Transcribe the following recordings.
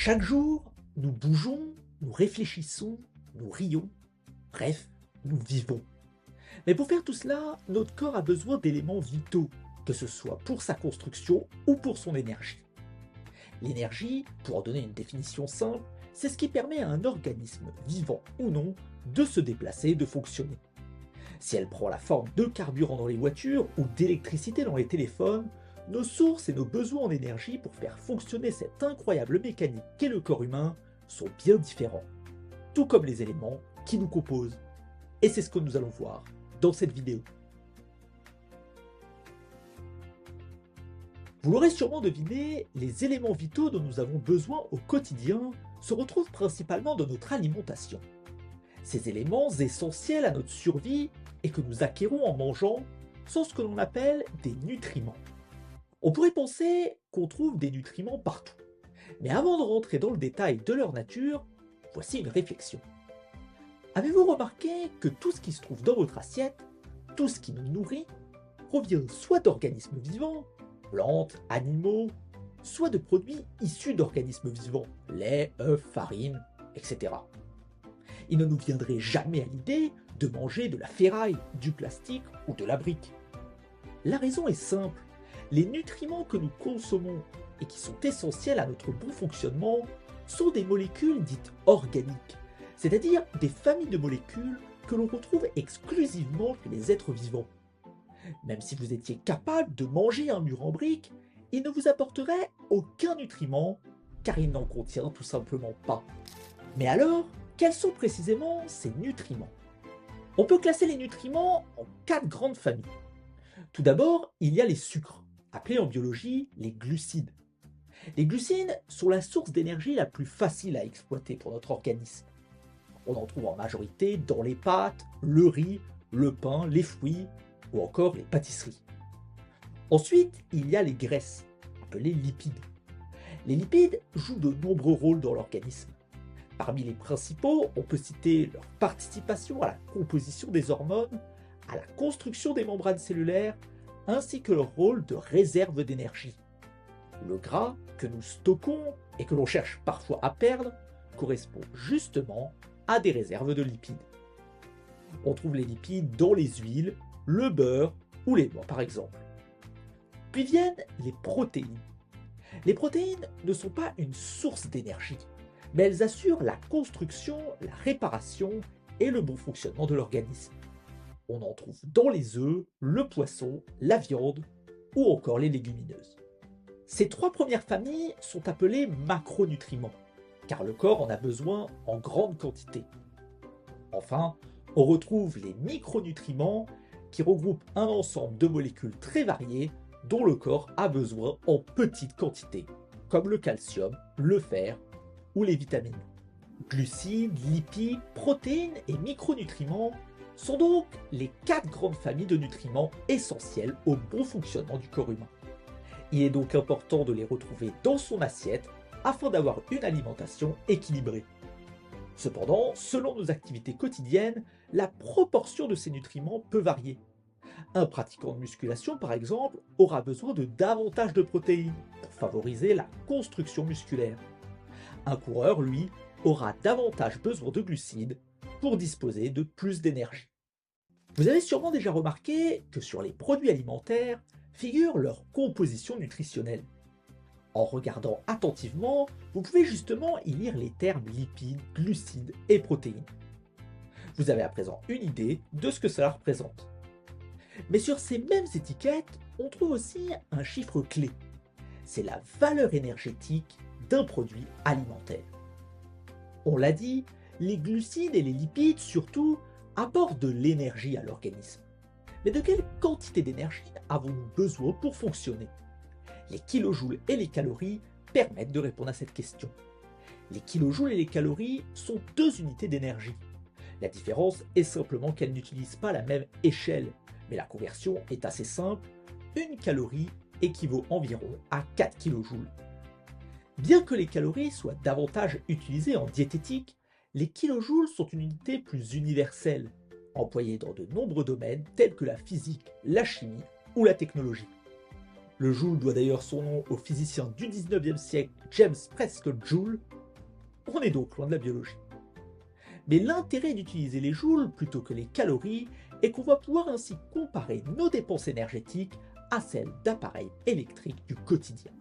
Chaque jour, nous bougeons, nous réfléchissons, nous rions, bref, nous vivons. Mais pour faire tout cela, notre corps a besoin d'éléments vitaux, que ce soit pour sa construction ou pour son énergie. L'énergie, pour en donner une définition simple, c'est ce qui permet à un organisme, vivant ou non, de se déplacer et de fonctionner. Si elle prend la forme de carburant dans les voitures ou d'électricité dans les téléphones, nos sources et nos besoins en énergie pour faire fonctionner cette incroyable mécanique qu'est le corps humain sont bien différents, tout comme les éléments qui nous composent. Et c'est ce que nous allons voir dans cette vidéo. Vous l'aurez sûrement deviné, les éléments vitaux dont nous avons besoin au quotidien se retrouvent principalement dans notre alimentation. Ces éléments essentiels à notre survie et que nous acquérons en mangeant sont ce que l'on appelle des nutriments. On pourrait penser qu'on trouve des nutriments partout. Mais avant de rentrer dans le détail de leur nature, voici une réflexion. Avez-vous remarqué que tout ce qui se trouve dans votre assiette, tout ce qui nous nourrit, provient soit d'organismes vivants, plantes, animaux, soit de produits issus d'organismes vivants, lait, œufs, farine, etc. Il ne nous viendrait jamais à l'idée de manger de la ferraille, du plastique ou de la brique. La raison est simple. Les nutriments que nous consommons et qui sont essentiels à notre bon fonctionnement sont des molécules dites organiques, c'est-à-dire des familles de molécules que l'on retrouve exclusivement chez les êtres vivants. Même si vous étiez capable de manger un mur en briques, il ne vous apporterait aucun nutriment car il n'en contient tout simplement pas. Mais alors, quels sont précisément ces nutriments? On peut classer les nutriments en 4 grandes familles. Tout d'abord, il y a les sucres, appelés en biologie les glucides. Les glucides sont la source d'énergie la plus facile à exploiter pour notre organisme. On en trouve en majorité dans les pâtes, le riz, le pain, les fruits ou encore les pâtisseries. Ensuite, il y a les graisses, appelées lipides. Les lipides jouent de nombreux rôles dans l'organisme. Parmi les principaux, on peut citer leur participation à la composition des hormones, à la construction des membranes cellulaires, ainsi que leur rôle de réserve d'énergie. Le gras que nous stockons et que l'on cherche parfois à perdre correspond justement à des réserves de lipides. On trouve les lipides dans les huiles, le beurre ou les noix par exemple. Puis viennent les protéines. Les protéines ne sont pas une source d'énergie, mais elles assurent la construction, la réparation et le bon fonctionnement de l'organisme. On en trouve dans les œufs, le poisson, la viande ou encore les légumineuses. Ces 3 premières familles sont appelées macronutriments, car le corps en a besoin en grande quantité. Enfin, on retrouve les micronutriments qui regroupent un ensemble de molécules très variées dont le corps a besoin en petite quantité, comme le calcium, le fer ou les vitamines. Glucides, lipides, protéines et micronutriments sont donc les 4 grandes familles de nutriments essentiels au bon fonctionnement du corps humain. Il est donc important de les retrouver dans son assiette afin d'avoir une alimentation équilibrée. Cependant, selon nos activités quotidiennes, la proportion de ces nutriments peut varier. Un pratiquant de musculation, par exemple, aura besoin de davantage de protéines pour favoriser la construction musculaire. Un coureur, lui, aura davantage besoin de glucides pour disposer de plus d'énergie. Vous avez sûrement déjà remarqué que sur les produits alimentaires figure leur composition nutritionnelle. En regardant attentivement, vous pouvez justement y lire les termes lipides, glucides et protéines. Vous avez à présent une idée de ce que cela représente. Mais sur ces mêmes étiquettes, on trouve aussi un chiffre clé. C'est la valeur énergétique d'un produit alimentaire. On l'a dit, les glucides et les lipides surtout apportent de l'énergie à l'organisme. Mais de quelle quantité d'énergie avons-nous besoin pour fonctionner? Les kilojoules et les calories permettent de répondre à cette question. Les kilojoules et les calories sont 2 unités d'énergie. La différence est simplement qu'elles n'utilisent pas la même échelle, mais la conversion est assez simple. Une calorie équivaut environ à 4 kilojoules. Bien que les calories soient davantage utilisées en diététique, les kilojoules sont une unité plus universelle, employée dans de nombreux domaines tels que la physique, la chimie ou la technologie. Le joule doit d'ailleurs son nom au physicien du 19e siècle James Prescott Joule. On est donc loin de la biologie. Mais l'intérêt d'utiliser les joules plutôt que les calories est qu'on va pouvoir ainsi comparer nos dépenses énergétiques à celles d'appareils électriques du quotidien.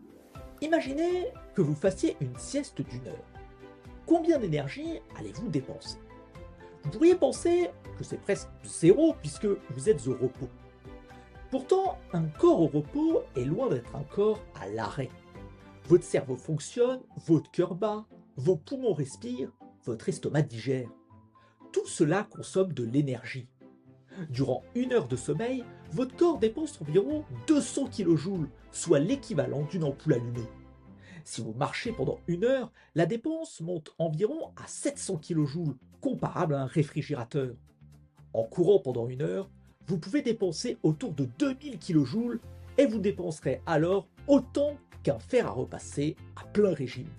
Imaginez que vous fassiez une sieste d'1 heure. Combien d'énergie allez-vous dépenser? Vous pourriez penser que c'est presque zéro puisque vous êtes au repos. Pourtant, un corps au repos est loin d'être un corps à l'arrêt. Votre cerveau fonctionne, votre cœur bat, vos poumons respirent, votre estomac digère. Tout cela consomme de l'énergie. Durant 1 heure de sommeil, votre corps dépense environ 200 kJ, soit l'équivalent d'une ampoule allumée. Si vous marchez pendant 1 heure, la dépense monte environ à 700 kJ, comparable à un réfrigérateur. En courant pendant 1 heure, vous pouvez dépenser autour de 2000 kJ et vous dépenserez alors autant qu'un fer à repasser à plein régime.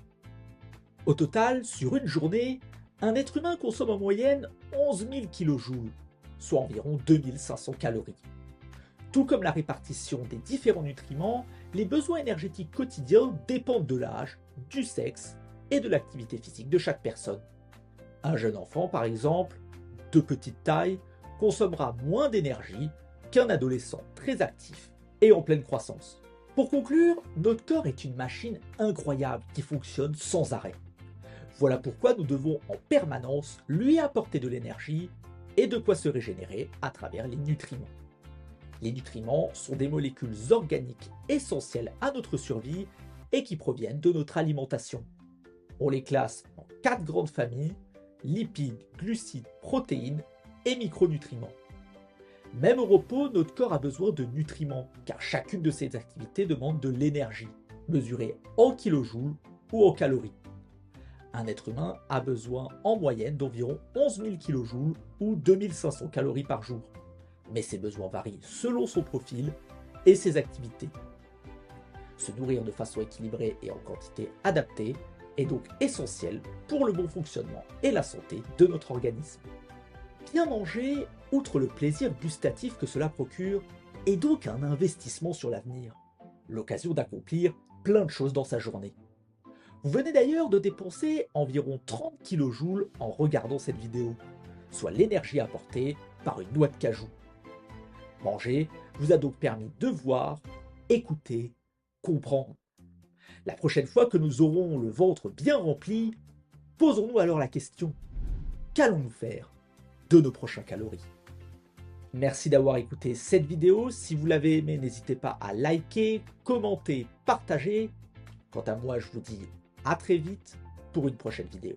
Au total, sur une journée, un être humain consomme en moyenne 11 000 kJ, soit environ 2500 calories. Tout comme la répartition des différents nutriments, les besoins énergétiques quotidiens dépendent de l'âge, du sexe et de l'activité physique de chaque personne. Un jeune enfant, par exemple, de petite taille, consommera moins d'énergie qu'un adolescent très actif et en pleine croissance. Pour conclure, notre corps est une machine incroyable qui fonctionne sans arrêt. Voilà pourquoi nous devons en permanence lui apporter de l'énergie et de quoi se régénérer à travers les nutriments. Les nutriments sont des molécules organiques essentielles à notre survie et qui proviennent de notre alimentation. On les classe en 4 grandes familles: lipides, glucides, protéines et micronutriments. Même au repos, notre corps a besoin de nutriments, car chacune de ces activités demande de l'énergie, mesurée en kilojoules ou en calories. Un être humain a besoin en moyenne d'environ 11 000 kJ ou 2500 calories par jour. Mais ces besoins varient selon son profil et ses activités. Se nourrir de façon équilibrée et en quantité adaptée est donc essentiel pour le bon fonctionnement et la santé de notre organisme. Bien manger, outre le plaisir gustatif que cela procure, est donc un investissement sur l'avenir, l'occasion d'accomplir plein de choses dans sa journée. Vous venez d'ailleurs de dépenser environ 30 kJ en regardant cette vidéo, soit l'énergie apportée par une noix de cajou. Manger vous a donc permis de voir, écouter, comprendre. La prochaine fois que nous aurons le ventre bien rempli, posons-nous alors la question: qu'allons-nous faire de nos prochaines calories? Merci d'avoir écouté cette vidéo. Si vous l'avez aimée, n'hésitez pas à liker, commenter, partager. Quant à moi, je vous dis à très vite pour une prochaine vidéo.